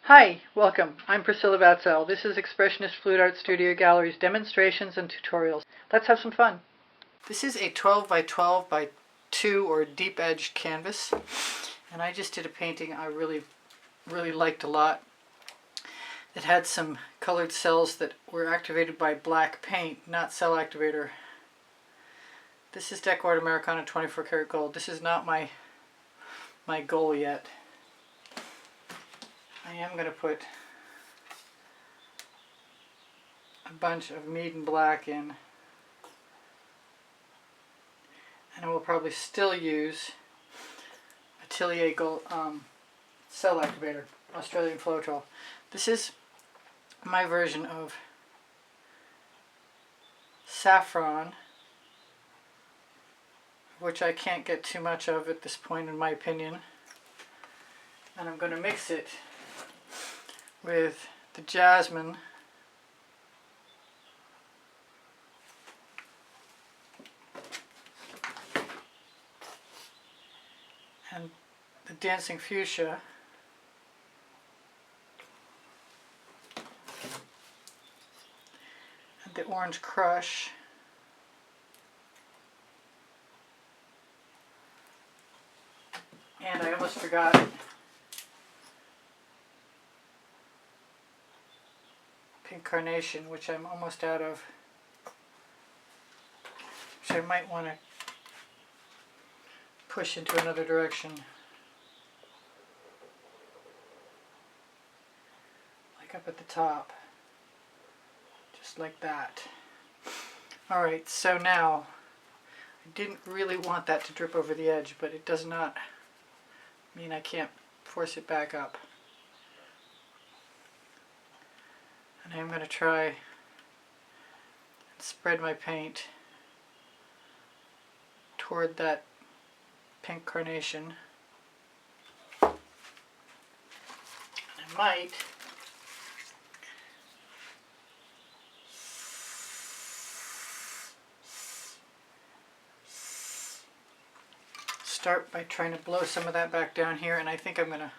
Hi, welcome. I'm Priscilla Batzell. This is Expressionist Fluid Art Studio Gallery's demonstrations and tutorials. Let's have some fun. This is a 12 by 12 by 2 or deep edged canvas, and I just did a painting I really liked a lot. It had some colored cells that were activated by black paint, not cell activator. This is Decoart Americana 24 karat gold. This is not my goal yet. I am going to put a bunch of Meeden black in, and I will probably still use Atelier Gold cell activator, Australian Floetrol. This is my version of Saffron, which I can't get too much of at this point in my opinion, and I'm going to mix it with the Jasmine and the Dancing Fuchsia and the Orange Crush and I almost forgot Pink Carnation, which I'm almost out of, which I might want to push into another direction, like up at the top, just like that. Alright, so now I didn't really want that to drip over the edge, but it does not mean I can't force it back up. And I'm going to try and spread my paint toward that pink carnation. I might start by trying to blow some of that back down here, and I think I'm going to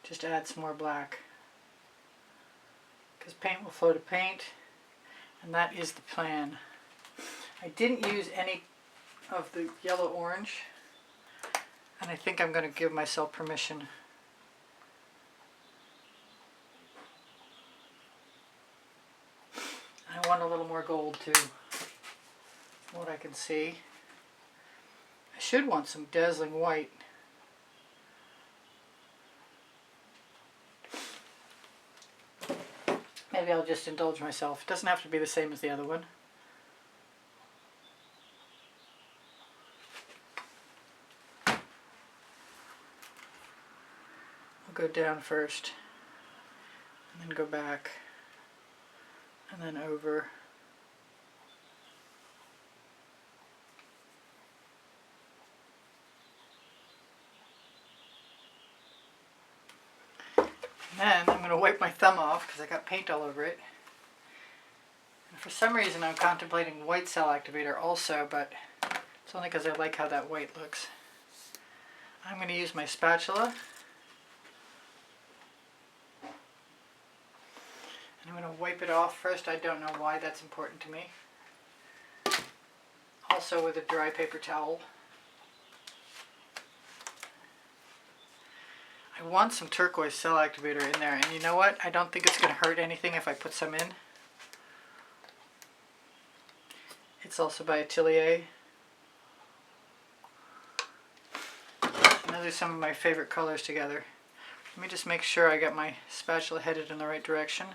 just add some more black, because paint will flow to paint, and that is the plan. I didn't use any of the yellow-orange, and I think I'm going to give myself permission. I want a little more gold too, from what I can see. I should want some dazzling white. Maybe I'll just indulge myself. It doesn't have to be the same as the other one. I'll go down first, and then go back, and then over. And then I'm going to wipe my thumb off because I got paint all over it. And for some reason I'm contemplating white cell activator also, but it's only because I like how that white looks. I'm going to use my spatula. And I'm going to wipe it off first. I don't know why that's important to me. Also with a dry paper towel. I want some turquoise cell activator in there, and you know what? I don't think it's going to hurt anything if I put some in. It's also by Atelier. And those are some of my favorite colors together. Let me just make sure I got my spatula headed in the right direction.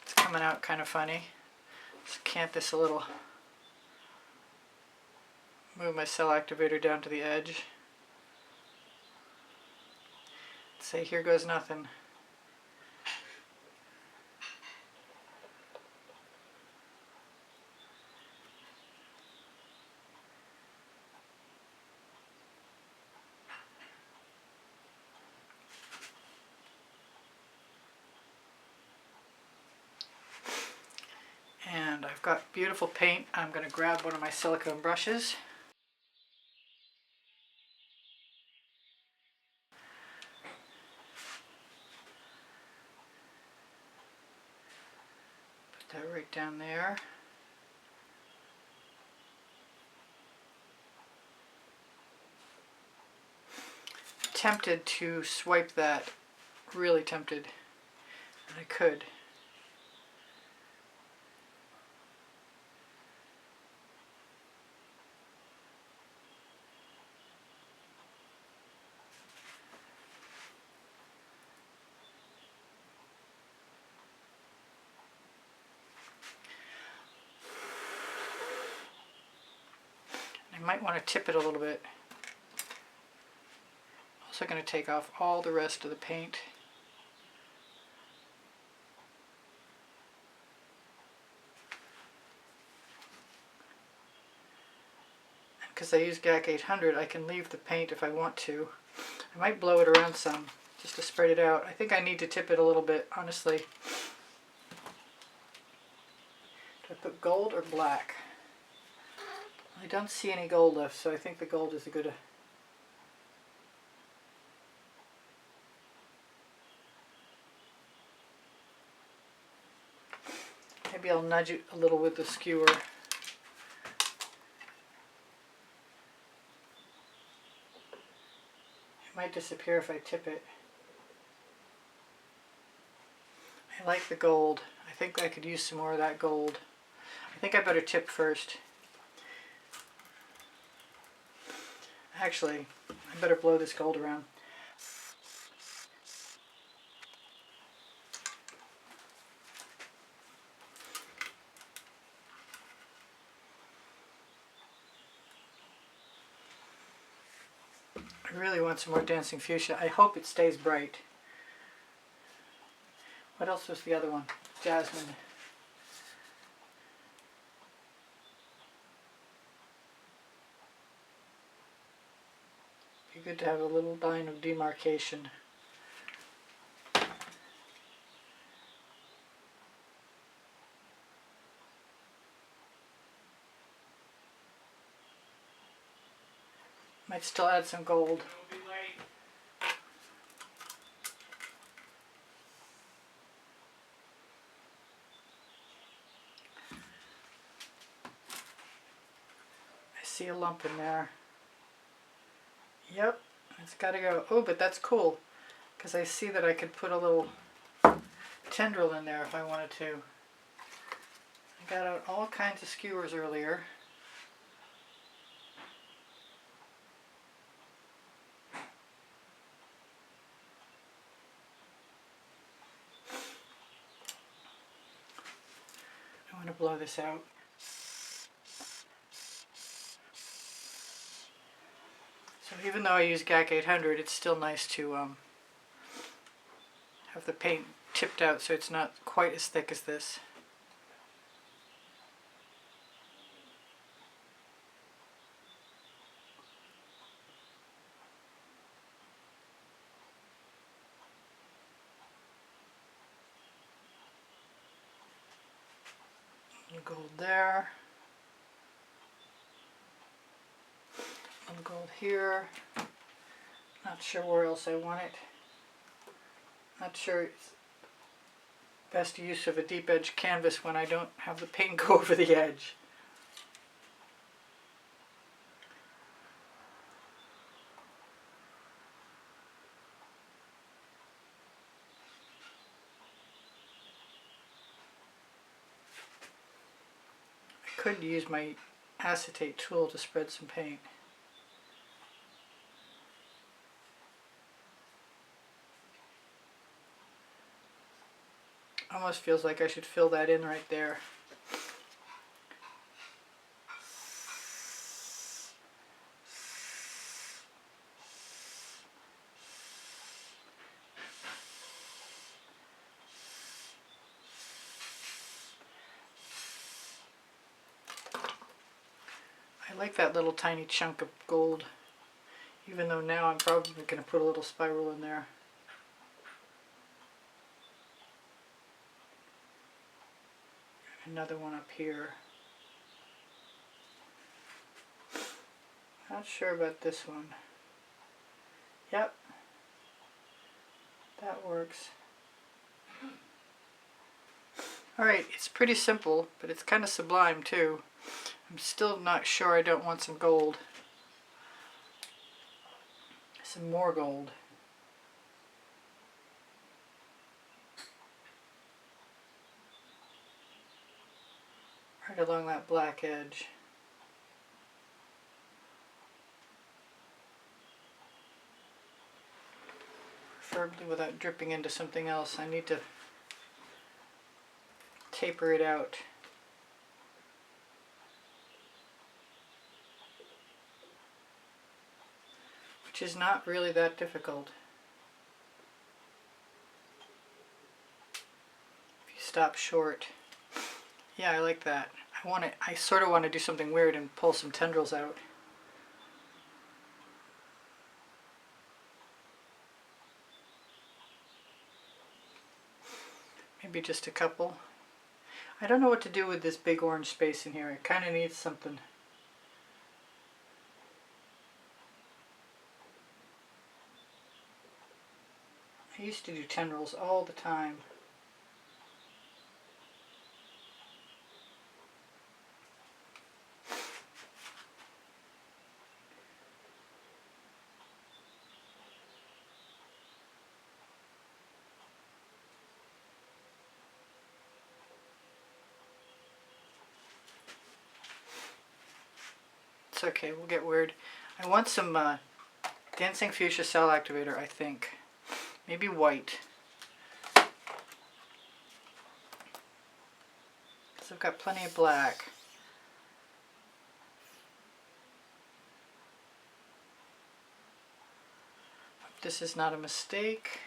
It's coming out kind of funny. Just cant this a little. Move my cell activator down to the edge. Say, here goes nothing. And I've got beautiful paint. I'm going to grab one of my silicone brushes. Put that right down there. Tempted to swipe that, really tempted, and I could. I might want to tip it a little bit. Also going to take off all the rest of the paint. Because I use GAC 800, I can leave the paint if I want to. I might blow it around some just to spread it out. I think I need to tip it a little bit, honestly. Do I put gold or black? I don't see any gold left, so I think the gold is a good... Maybe I'll nudge it a little with the skewer. It might disappear if I tip it. I like the gold. I think I could use some more of that gold. I think I better tip first. Actually, I better blow this gold around. I really want some more dancing fuchsia. I hope it stays bright. What else was the other one? Jasmine. Be good to have a little line of demarcation. Might still add some gold. I see a lump in there. Yep, it's got to go. Oh, but that's cool, because I see that I could put a little tendril in there if I wanted to. I got out all kinds of skewers earlier. I want to blow this out. So even though I use GAC 800, it's still nice to have the paint tipped out so it's not quite as thick as this. Gold there. Gold here. Not sure where else I want it. Not sure it's best use of a deep edge canvas when I don't have the paint go over the edge. I could use my acetate tool to spread some paint. Almost feels like I should fill that in right there. I like that little tiny chunk of gold, even though now I'm probably going to put a little spiral in there. another one up here. Not sure about this one. Yep, that works. Alright, it's pretty simple, but it's kind of sublime too. I'm still not sure I don't want some gold. Some more gold. Right along that black edge. Preferably without dripping into something else. I need to taper it out. Which is not really that difficult. If you stop short. Yeah, I like that. I sort of want to do something weird and pull some tendrils out. Maybe just a couple. I don't know what to do with this big orange space in here. It kind of needs something. I used to do tendrils all the time. It's okay, we'll get weird. I want some Dancing Fuchsia Cell Activator, I think. Maybe white. Because I've got plenty of black. Hope this is not a mistake.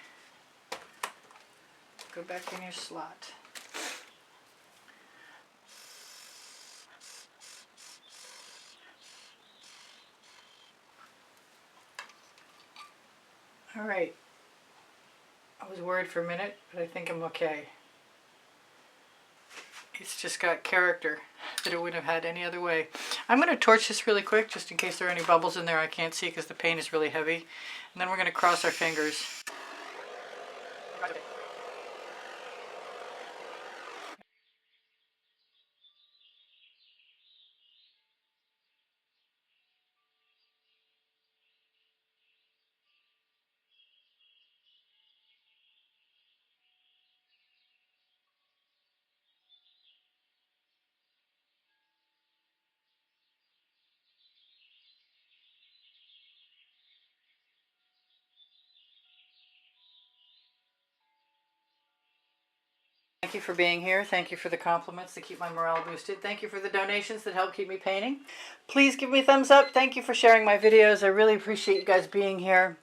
Go back in your slot. Alright. I was worried for a minute, but I think I'm okay. It's just got character that it wouldn't have had any other way. I'm going to torch this really quick just in case there are any bubbles in there I can't see because the paint is really heavy. And then we're going to cross our fingers. Thank you for being here. Thank you for the compliments that keep my morale boosted. Thank you for the donations that help keep me painting. Please give me a thumbs up. Thank you for sharing my videos. I really appreciate you guys being here.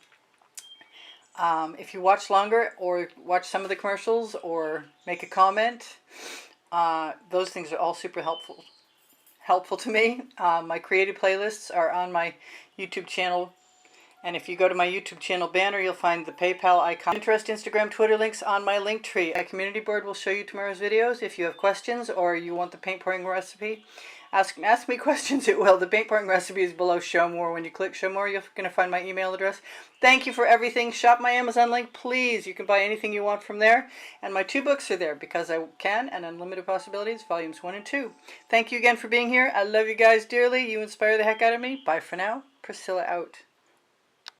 If you watch longer or watch some of the commercials or make a comment, those things are all super helpful to me. My creative playlists are on my YouTube channel. And if you go to my YouTube channel banner, you'll find the PayPal icon. Pinterest, Instagram, Twitter links on my link tree. My community board will show you tomorrow's videos. If you have questions or you want the paint pouring recipe, ask me questions, it will. The paint pouring recipe is below Show More. When you click Show More, you're going to find my email address. Thank you for everything. Shop my Amazon link, please. You can buy anything you want from there. And my 2 books are there, Because I Can and Unlimited Possibilities, Volumes 1 and 2. Thank you again for being here. I love you guys dearly. You inspire the heck out of me. Bye for now. Priscilla out.